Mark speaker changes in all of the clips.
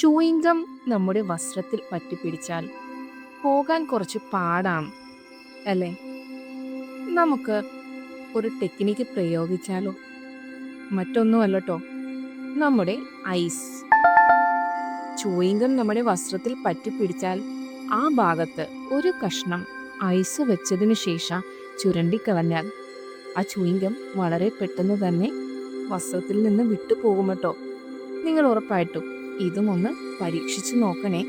Speaker 1: Chewing gum നമ്മുടെ വസ്ത്രത്തിൽ പറ്റിപ്പിടിച്ചാൽ പോകാൻ കുറച്ച് പാടാണ് അല്ലേ? നമുക്ക് ഒരു ടെക്നിക്ക് പ്രയോഗിച്ചാലോ? മറ്റൊന്നുമല്ലട്ടോ, നമ്മുടെ ഐസ്. ചൂയിങ്കം നമ്മുടെ വസ്ത്രത്തിൽ പറ്റിപ്പിടിച്ചാൽ ആ ഭാഗത്ത് ഒരു കഷ്ണം ഐസ് വെച്ചതിന് ശേഷം ചുരണ്ടിക്കളഞ്ഞാൽ ആ ചൂയിങ്കം വളരെ പെട്ടെന്ന് തന്നെ വസ്ത്രത്തിൽ നിന്ന് വിട്ടുപോകും കേട്ടോ. നിങ്ങൾ ഉറപ്പായിട്ടും ഇതും ഒന്ന് പരീക്ഷിച്ചു നോക്കണേ.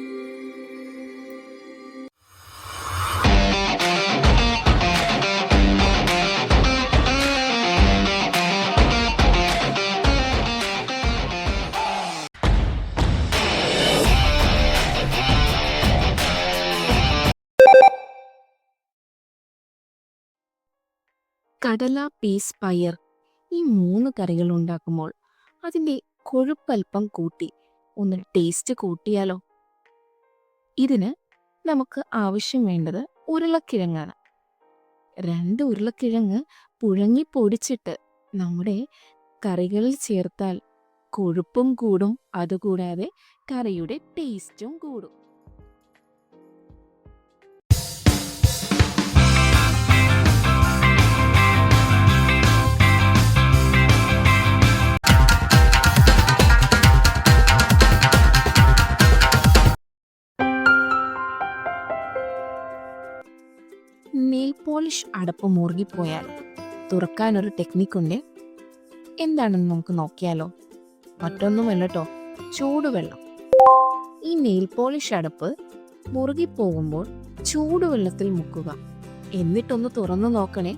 Speaker 1: കടല, പീസ്, പയർ ഈ 3 കറികൾ ഉണ്ടാക്കുമ്പോൾ അതിൻ്റെ കൊഴുപ്പൽപ്പം കൂട്ടി ഒന്ന് ടേസ്റ്റ് കൂട്ടിയാലോ? ഇതിന് നമുക്ക് ആവശ്യം വേണ്ടത് ഉരുളക്കിഴങ്ങാണ്. 2 ഉരുളക്കിഴങ്ങ് പുഴുങ്ങി പൊടിച്ചിട്ട് നമ്മുടെ കറികളിൽ ചേർത്താൽ കൊഴുപ്പും കൂടും, അതുകൂടാതെ കറിയുടെ ടേസ്റ്റും കൂടും. നെയിൽ പോളിഷ് അടപ്പ് മുറുകിപ്പോയാൽ തുറക്കാനൊരു ടെക്നിക്കുണ്ട്. എന്താണെന്ന് നമുക്ക് നോക്കിയാലോ? മറ്റൊന്നുമല്ല കേട്ടോ, ചൂടുവെള്ളം. ഈ നെയിൽ പോളിഷ് അടപ്പ് മുറുകിപ്പോകുമ്പോൾ ചൂടുവെള്ളത്തിൽ മുക്കുക. എന്നിട്ടൊന്ന് തുറന്നു നോക്കണേ,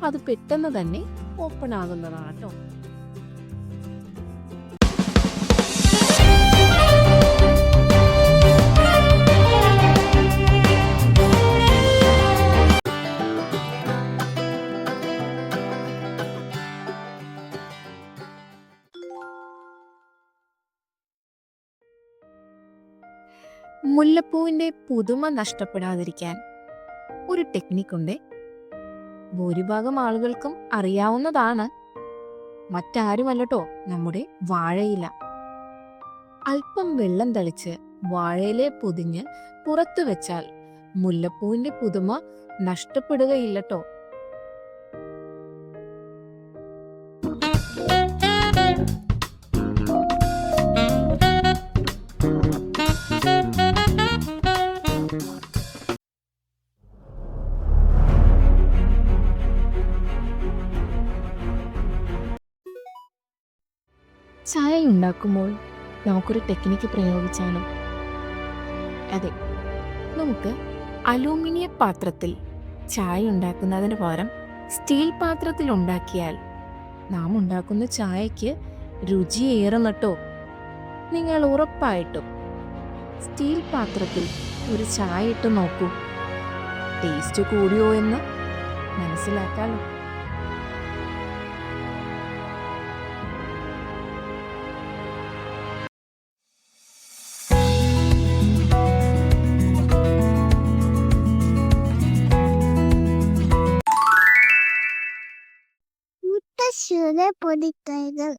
Speaker 1: അത് പെട്ടെന്ന് തന്നെ ഓപ്പൺ ആകുന്നതാണ് കേട്ടോ. മുല്ലപ്പൂവിൻ്റെ പുതുമ നഷ്ടപ്പെടാതിരിക്കാൻ ഒരു ടെക്നിക്കുണ്ട്. ഭൂരിഭാഗം ആളുകൾക്കും അറിയാവുന്നതാണ്. മറ്റാരുമല്ലട്ടോ, നമ്മുടെ വാഴയില. അല്പം വെള്ളം തളിച്ച് വാഴയിലെ പൊതിഞ്ഞ് പുറത്തു വെച്ചാൽ മുല്ലപ്പൂവിൻ്റെ പുതുമ നഷ്ടപ്പെടുകയില്ലട്ടോ. ചായ ഉണ്ടാക്കുമ്പോൾ നമുക്കൊരു ടെക്നിക്ക് പ്രയോഗിച്ചാലോ? അതെ, നമുക്ക് അലൂമിനിയം പാത്രത്തിൽ ചായ ഉണ്ടാക്കുന്നതിന് പകരം സ്റ്റീൽ പാത്രത്തിൽ ഉണ്ടാക്കിയാൽ നാം ഉണ്ടാക്കുന്ന ചായക്ക് രുചിയേറും കേട്ടോ. നിങ്ങൾ ഉറപ്പായിട്ടും സ്റ്റീൽ പാത്രത്തിൽ ഒരു ചായ ഇട്ട് നോക്കൂ. ടേസ്റ്റ് കൂടിയോ എന്ന് മനസ്സിലാക്കാലോ.
Speaker 2: പൊടിക്കൈകൾ